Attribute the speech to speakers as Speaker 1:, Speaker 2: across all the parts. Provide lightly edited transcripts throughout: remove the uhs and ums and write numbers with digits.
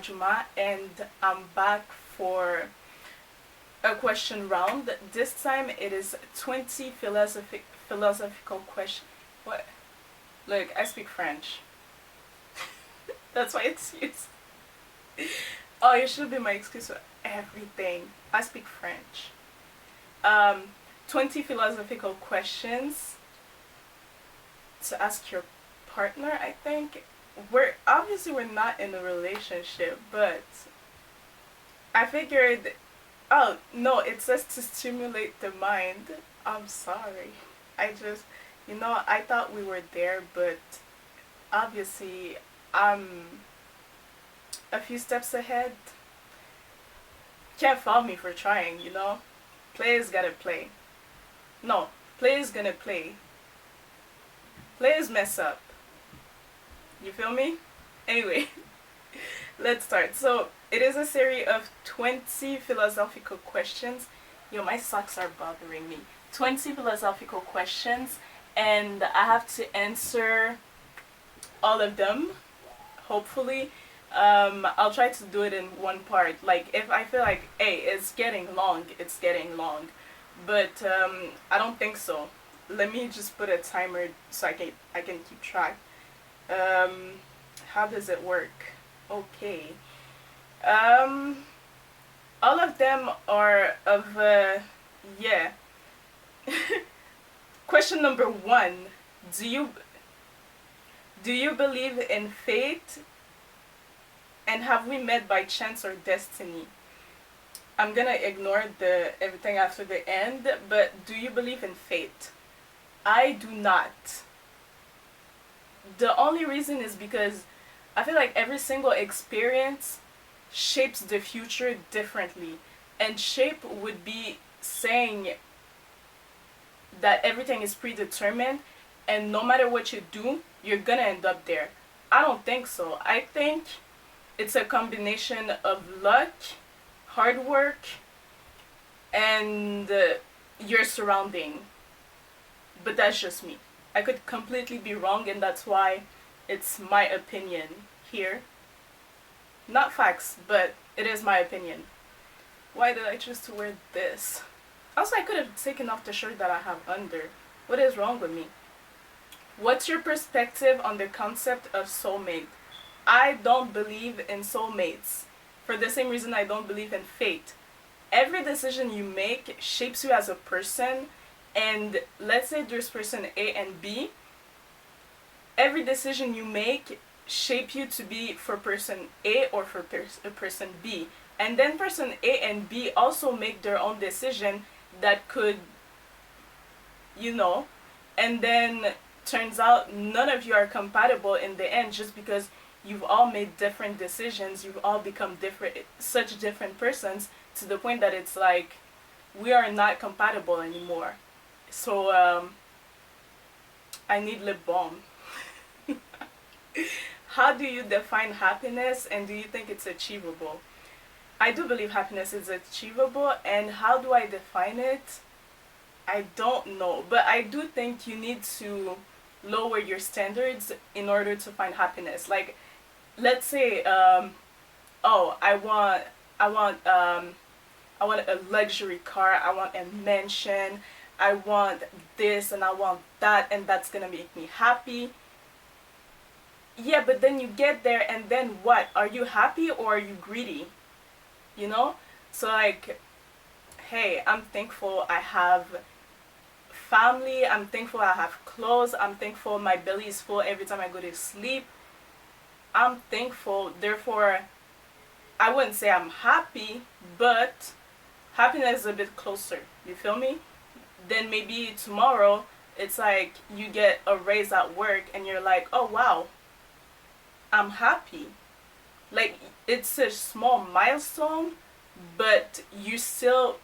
Speaker 1: Juma, and I'm back for a question round. This time it is 20 philosophical questions. What? Look, I speak French. That's why it's used. Oh, it should be my excuse for everything. I speak French. Um, 20 philosophical questions to ask your partner, I think. We're not in a relationship, but I figured, oh no, it says to stimulate the mind. I'm sorry. I just, I thought we were there, but obviously I'm a few steps ahead. Can't fault me for trying. Players gotta play. No, players gonna play. Players mess up. You feel me? Anyway, let's start. So, it is a series of 20 philosophical questions. Yo, my socks are bothering me. 20 philosophical questions, and I have to answer all of them, hopefully. I'll try to do it in one part. Like, if I feel like, hey, it's getting long, it's getting long. But I don't think so. Let me just put a timer so I can keep track. Um, how does it work? Okay. Um, all of them are of yeah. Question number one: Do you believe in fate? And have we met by chance or destiny? I'm gonna ignore the everything after the end, but do you believe in fate? I do not. The only reason is because I feel like every single experience shapes the future differently. And shape would be saying that everything is predetermined and no matter what you do, you're gonna end up there. I don't think so. I think it's a combination of luck, hard work, and your surrounding. But that's just me. I could completely be wrong, and that's why it's my opinion here. Not facts, but it is my opinion. Why did I choose to wear this? Also, I could have taken off the shirt that I have under. What is wrong with me? What's your perspective on the concept of soulmate? I don't believe in soulmates. For the same reason I don't believe in fate. Every decision you make shapes you as a person, and let's say there's person A and B. Every decision you make shape you to be for person A or for person B. And then person A and B also make their own decision that could, you know, and then turns out none of you are compatible in the end just because you've all made different decisions, you've all become such different persons to the point that it's like we are not compatible anymore. So I need lip balm. How do you define happiness, and do you think it's achievable? I do believe happiness is achievable, and how do I define it? I don't know, but I do think you need to lower your standards in order to find happiness. Like, let's say, oh, I want a luxury car, I want a mansion, I want this and I want that, and that's gonna make me happy. Yeah, but then you get there, and then what? Are you happy or are you greedy? You know? So, like, hey, I'm thankful I have family, I'm thankful I have clothes, I'm thankful my belly is full every time I go to sleep. I'm thankful, therefore, I wouldn't say I'm happy, but happiness is a bit closer. You feel me? Then maybe tomorrow, it's like you get a raise at work and you're like, oh wow, I'm happy. Like, it's a small milestone, but you're still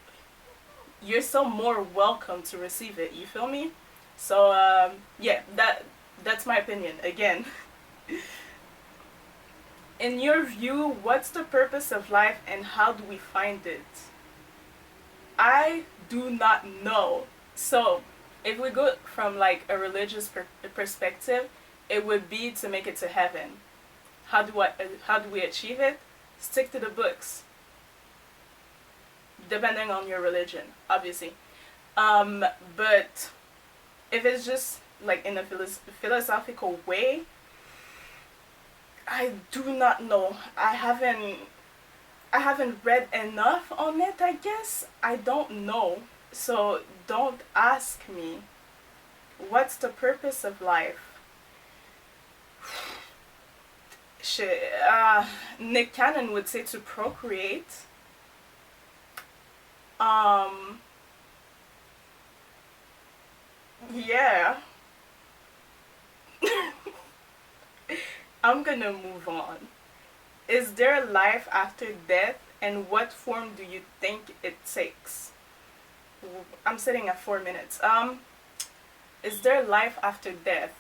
Speaker 1: more welcome to receive it. You feel me? So yeah, that's my opinion. Again, in your view, what's the purpose of life and how do we find it? I do not know. So if we go from like a religious perspective, it would be to make it to heaven. How do we achieve it? stick to the books, depending on your religion, obviously. But if it's just like in a philosophical way, I do not know. I haven't read enough on it, I guess. I don't know. So don't ask me. What's the purpose of life? Shit, Nick Cannon would say to procreate. Um, yeah. I'm gonna move on. Is there life after death, and what form do you think it takes? I'm sitting at 4 minutes. Is there life after death?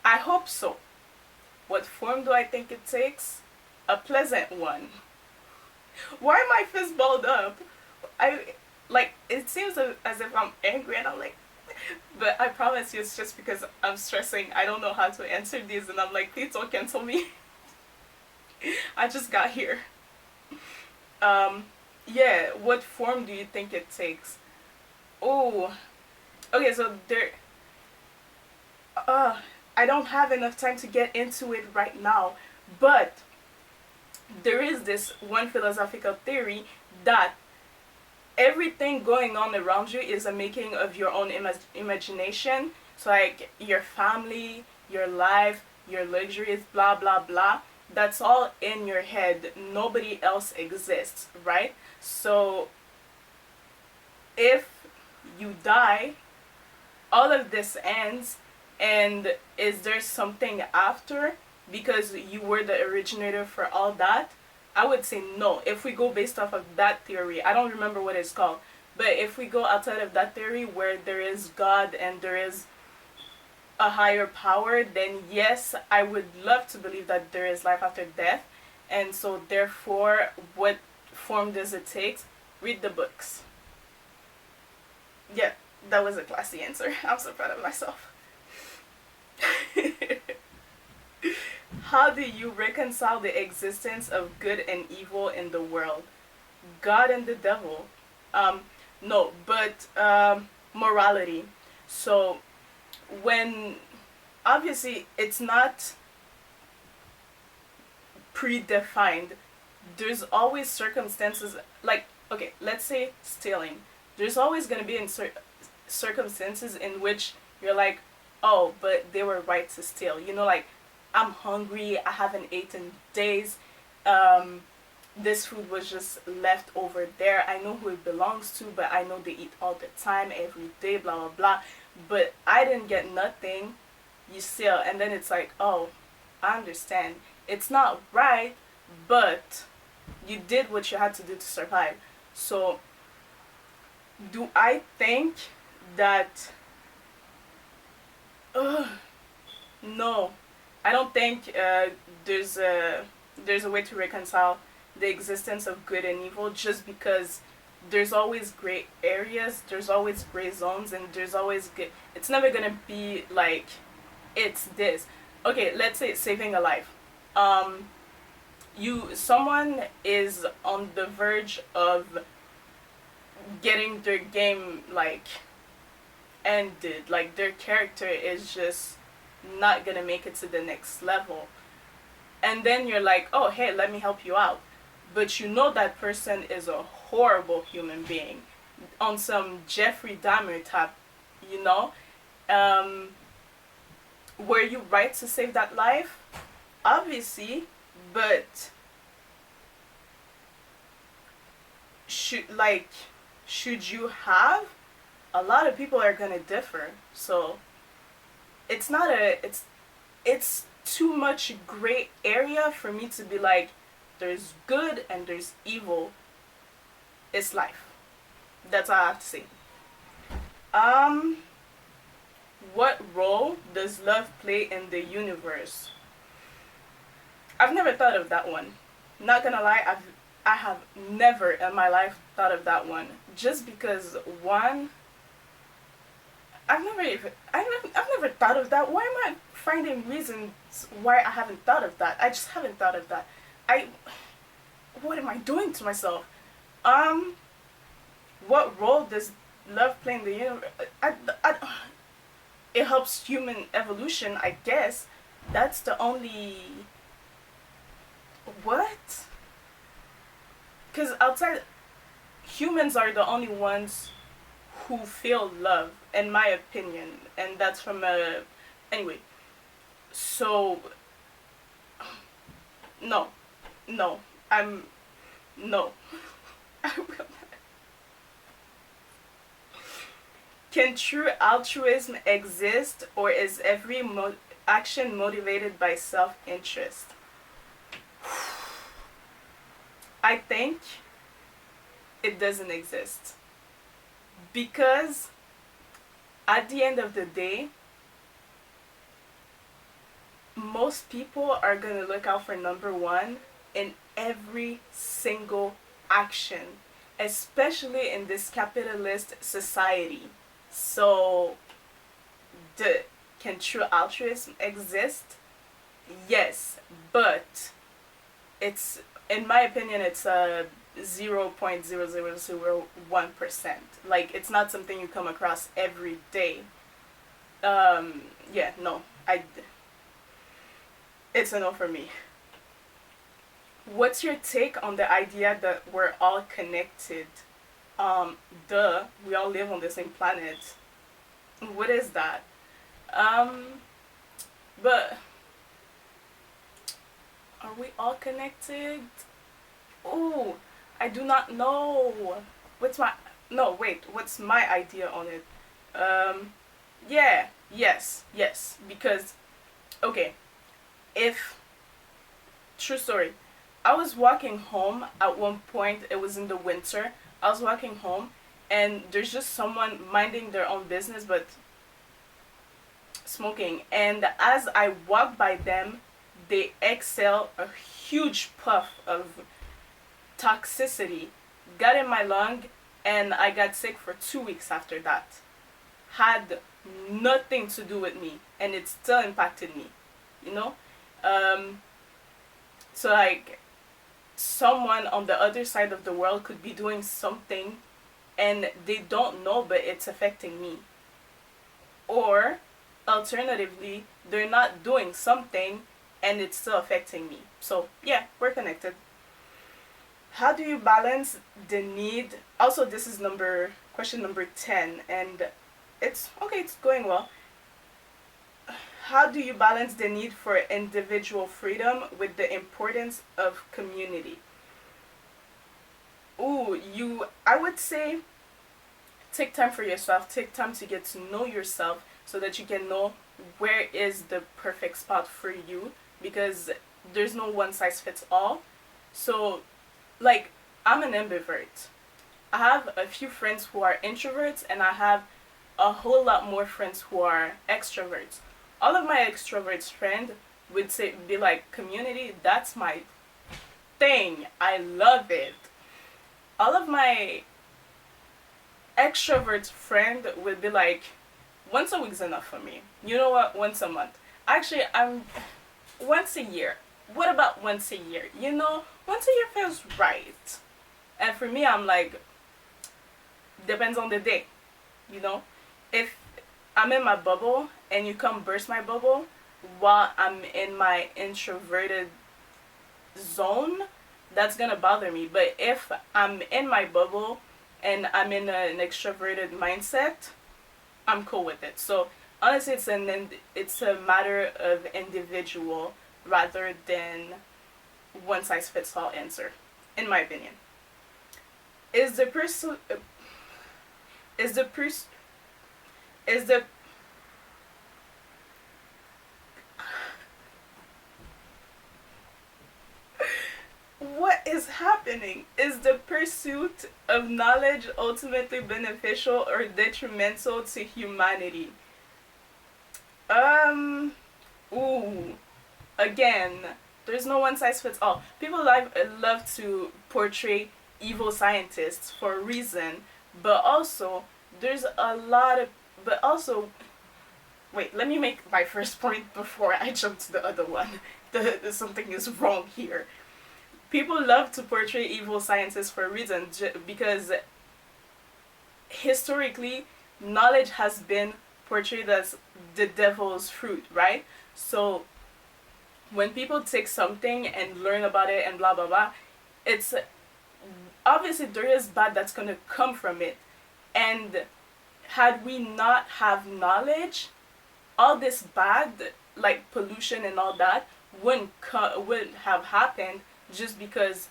Speaker 1: I hope so. What form do I think it takes? A pleasant one. Why am I fist balled up? I like it seems as if I'm angry and I'm like, but I promise you it's just because I'm stressing. I don't know how to answer these and I'm like, please don't cancel me. I just got here. Um, yeah. What form do you think it takes? Oh, okay. So there. Uh, I don't have enough time to get into it right now, but there is this one philosophical theory that everything going on around you is a making of your own imagination. So like your family, your life, your luxuries, blah blah blah. That's all in your head. Nobody else exists, right? So if you die, all of this ends, and is there something after because you were the originator for all that? I would say no. If we go based off of that theory, I don't remember what it's called, but if we go outside of that theory where there is God and there is a higher power, then yes, I would love to believe that there is life after death. And so therefore, what form does it take? Read the books. Yeah, that was a classy answer. I'm so proud of myself. How do you reconcile the existence of good and evil in the world? God and the devil. Um, no, but morality. So when obviously it's not predefined, there's always circumstances like okay, let's say stealing. There's always going to be circumstances in which you're like, oh, but they were right to steal. You know, like I'm hungry, I haven't eaten days. Um, this food was just left over there. I know who it belongs to, but I know they eat all the time, every day, blah blah blah. But I didn't get nothing. You steal, and then it's like, oh, I understand. It's not right, but you did what you had to do to survive. So, do I think that? No, I don't think there's a way to reconcile the existence of good and evil just because there's always gray areas, there's always gray zones, and there's always good. It's never gonna be like it's this. Okay, let's say saving a life. Um, someone is on the verge of getting their game like ended, like their character is just not gonna make it to the next level, and then you're like, oh hey, let me help you out, but you know that person is a horrible human being on some Jeffrey Dahmer type, you know. um were you right to save that life? Obviously, but should you have? A lot of people are gonna differ, so it's not a it's too much gray area for me to be like there's good and there's evil. It's life. That's all I have to say. um what role does love play in the universe? I've never thought of that one. Not gonna lie, I have never in my life thought of that one. Just because one, I've never thought of that. Why am I finding reasons why I haven't thought of that? I just haven't thought of that. I what am I doing to myself? Um, what role does love play in the universe? I, it helps human evolution, I guess. That's the only what? Because outside humans are the only ones who feel love, in my opinion, and that's from a anyway. So no, no, I'm no. I will not. Can true altruism exist, or is every action motivated by self-interest? I think it doesn't exist because at the end of the day, most people are going to look out for number one in every single action, especially in this capitalist society. So, the, can true altruism exist? Yes, but it's, in my opinion, it's a 0.0001%. Like, it's not something you come across every day. Yeah, no, it's a no for me. What's your take on the idea that we're all connected? We all live on the same planet. What is that? Um, but are we all connected? Oh, I do not know. What's my no? Wait, what's my idea on it? Um, yeah, yes. Because okay, if true story, I was walking home at one point. It was in the winter. I was walking home, and there's just someone minding their own business, but smoking. And as I walked by them, they exhale a huge puff of toxicity, got in my lung, and I got sick for 2 weeks after that. Had nothing to do with me, and it still impacted me, you know? Um, so, like, someone on the other side of the world could be doing something and they don't know, but it's affecting me. Or, alternatively, they're not doing something and it's still affecting me. So, yeah, we're connected. How do you balance the need? Also, this is question number 10, and it's okay, it's going well. How do you balance the need for individual freedom with the importance of community? I would say take time for yourself, take time to get to know yourself so that you can know where is the perfect spot for you, because there's no one size fits all. So, like, I'm an ambivert. I have a few friends who are introverts, and I have a whole lot more friends who are extroverts. All of my extroverts friends would be like, community, that's my thing. I love it. All of my extrovert friend would be like, once a week's enough for me. You know what? Once a month. Actually, I'm once a year. What about once a year? You know, once a year feels right. And for me, I'm like, depends on the day. You know, if I'm in my bubble and you come burst my bubble while I'm in my introverted zone, that's gonna bother me. But if I'm in my bubble and I'm in an extroverted mindset, I'm cool with it. So honestly, it's a matter of individual rather than one size fits all answer, in my opinion. Is the person is the person is the what is happening? Is the pursuit of knowledge ultimately beneficial or detrimental to humanity? Um, ooh, again, there's no one size fits all. People love to portray evil scientists for a reason, but also there's a lot of, but also, wait, let me make my first point before I jump to the other one. Something is wrong here. People love to portray evil scientists for a reason, because historically, knowledge has been portrayed as the devil's fruit, right? So when people take something and learn about it and blah blah blah, it's obviously there is bad that's gonna come from it. And had we not have knowledge, all this bad, like pollution and all that, wouldn't have happened, just because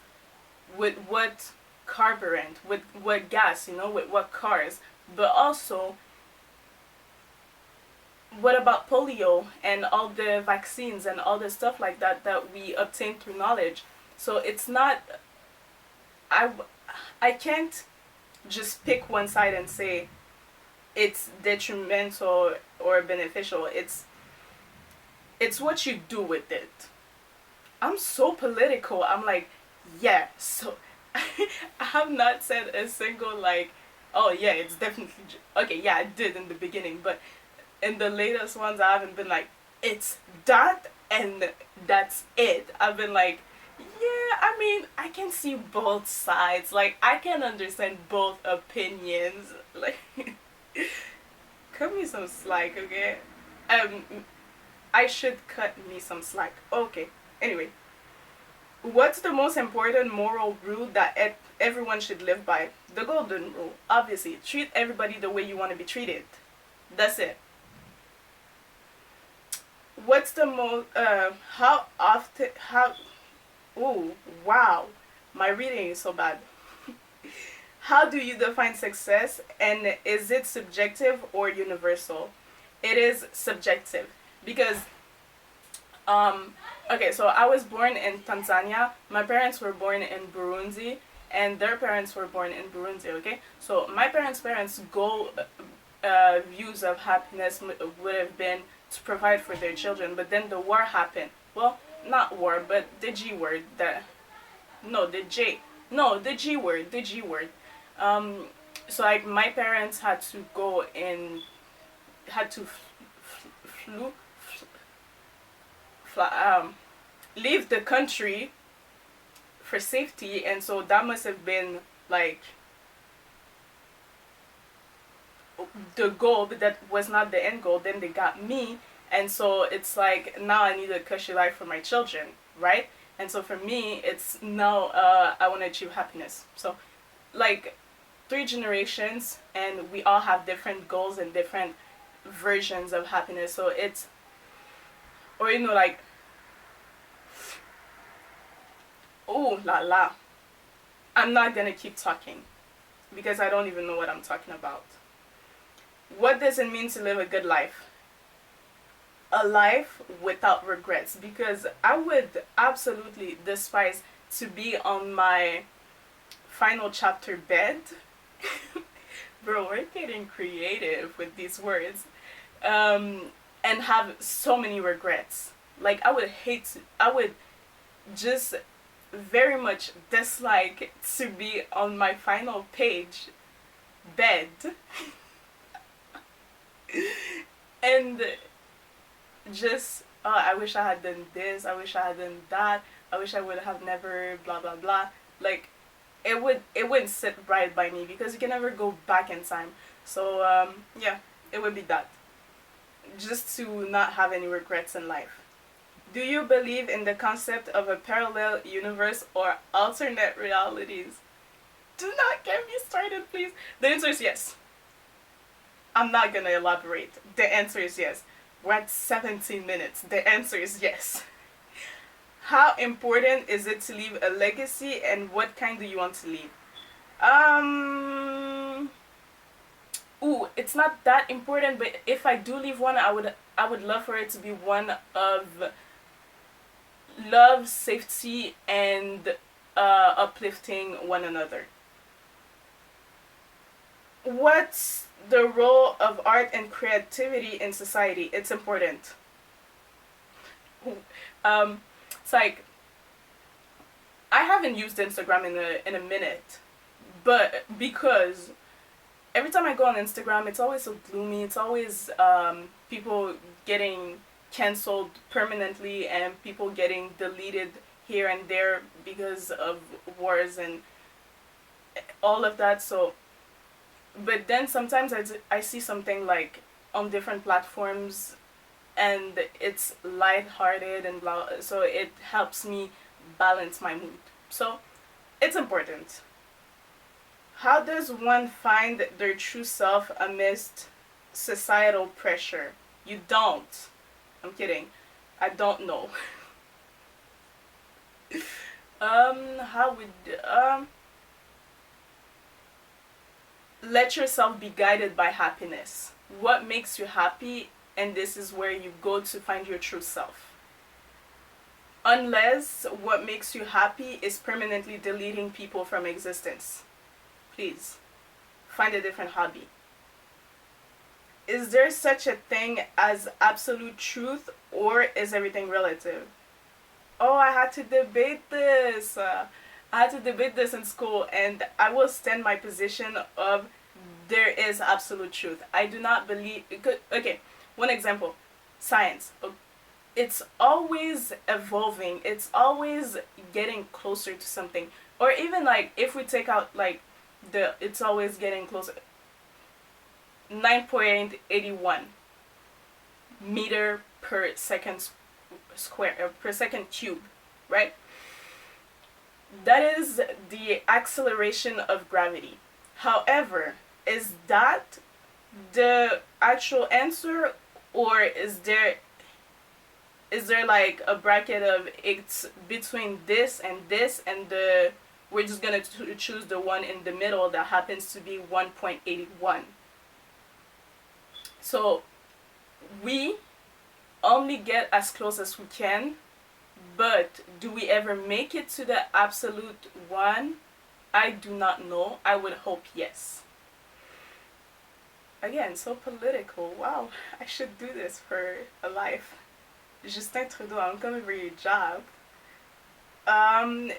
Speaker 1: with what carburant, with what gas, with what cars. But also, what about polio and all the vaccines and all the stuff like that that we obtain through knowledge? So it's not, I, I can't just pick one side and say it's detrimental or beneficial. It's what you do with it. I'm so political. I'm like, yeah, so I have not said a single like, oh yeah, it's definitely okay, yeah, I did in the beginning, but in the latest ones I haven't been like, it's that and that's it. I've been like, yeah, I mean, I can see both sides. Like, I can understand both opinions. Like, cut me some slack, okay? Um, I should cut me some slack. Okay. Anyway, what's the most important moral rule that everyone should live by? The golden rule, obviously. Treat everybody the way you want to be treated. That's it. What's the most, how often, ooh, wow, my reading is so bad. How do you define success, and is it subjective or universal? It is subjective, because okay, so I was born in Tanzania. My parents were born in Burundi, and their parents were born in Burundi. Okay, so my parents' goal, views of happiness would have been to provide for their children, but then the war happened. Well, not war, but the G word. The G word. So like my parents had to go and had to leave the country for safety, and so that must have been like the goal, but that was not the end goal. Then they got me, and so it's like now I need a cushy life for my children, right? And so for me, it's now I want to achieve happiness. So like 3 generations, and we all have different goals and different versions of happiness. So it's, or like, oh la la, I'm not gonna keep talking because I don't even know what I'm talking about. What does it mean to live a good life? A life without regrets, because I would absolutely despise to be on my final chapter bed. Bro, we're getting creative with these words. And have so many regrets. Like, I would just very much dislike to be on my final page bed and just, I wish I had done this, I wish I had done that, I wish I would have never blah blah blah. Like, it wouldn't sit right by me, because you can never go back in time. So yeah, it would be that, just to not have any regrets in life. Do you believe in the concept of a parallel universe or alternate realities? Do not get me started, please. The answer is yes. I'm not gonna elaborate. The answer is yes. We're at 17 minutes. The answer is yes. How important is it to leave a legacy, and what kind do you want to leave? It's not that important, but if I do leave one, I would love for it to be one of love, safety, and uplifting one another. What's the role of art and creativity in society? It's important. It's like, I haven't used Instagram in a minute, but because every time I go on Instagram, it's always so gloomy. It's always people getting canceled permanently and people getting deleted here and there because of wars and all of that. So, but then sometimes I see something like on different platforms and it's lighthearted and blah, so it helps me balance my mood. So it's important. How does one find their true self amidst societal pressure? You don't. I'm kidding. I don't know. How would let yourself be guided by happiness. What makes you happy, and this is where you go to find your true self. Unless what makes you happy is permanently deleting people from existence. Please, find a different hobby. Is there such a thing as absolute truth, or is everything relative? Oh, I had to debate this. I had to debate this in school, and I will stand my position of there is absolute truth. I do not believe. Okay, one example, science. It's always evolving. It's always getting closer to something. Or even like if we take out like it's always getting closer. 9.81 meter per second square per second cube, right? That is the acceleration of gravity. However, is that the actual answer, or is there like a bracket of it's between this and we're just gonna choose the one in the middle that happens to be 1.81. So we only get as close as we can, but do we ever make it to the absolute one? I do not know. I would hope yes. Again, so political. Wow, I should do this for a life. Justin Trudeau, I'm coming for your job.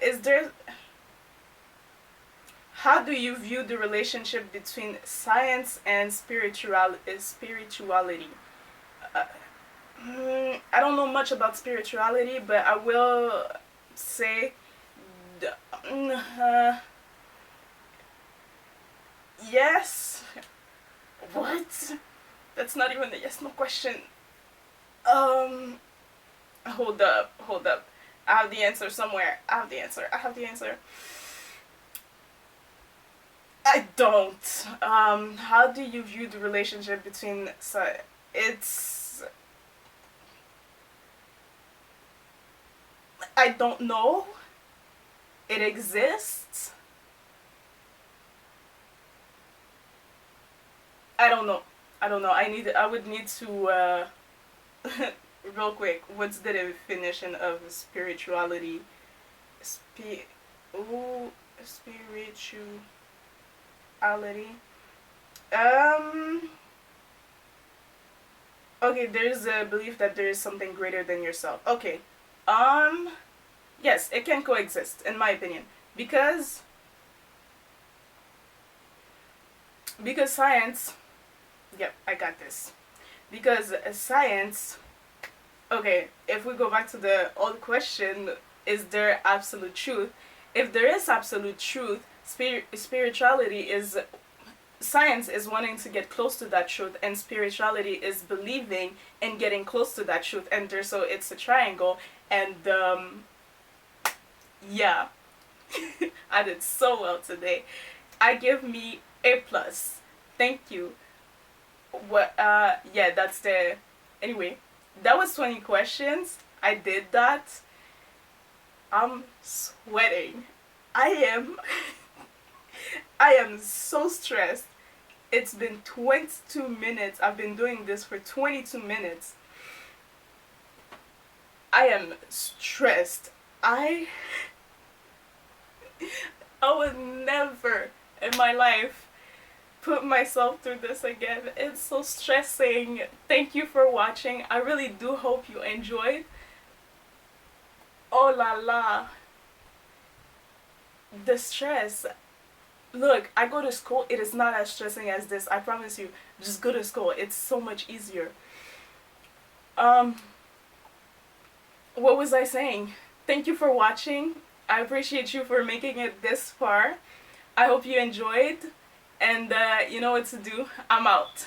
Speaker 1: Is there... How do you view the relationship between science and spirituality? I don't know much about spirituality, but I will say... yes. What? That's not even a yes no question. Hold up. I have the answer somewhere. I have the answer. I don't. How do you view the relationship between... it's... I don't know. It exists. I don't know. I would need to real quick. What's the definition of spirituality? Spirituality. Okay, there's a belief that there is something greater than yourself. Okay. Yes, it can coexist, in my opinion. Because science... Yep, I got this. Because science... Okay, if we go back to the old question, is there absolute truth? If there is absolute truth, spirituality is... Science is wanting to get close to that truth, and spirituality is believing and getting close to that truth. And so it's a triangle, and yeah. I did so well today. I give me A+. Thank you. What yeah, that's the... Anyway, that was 20 questions. I did that. I'm sweating. I am so stressed. It's been 22 minutes. I've been doing this for 22 minutes. I am stressed. I would never in my life put myself through this again. It's so stressing. Thank you for watching. I really do hope you enjoyed. Oh la la. The stress. Look, I go to school. It is not as stressing as this. I promise you. Just go to school. It's so much easier. What was I saying? Thank you for watching. I appreciate you for making it this far. I hope you enjoyed, and you know what to do. I'm out.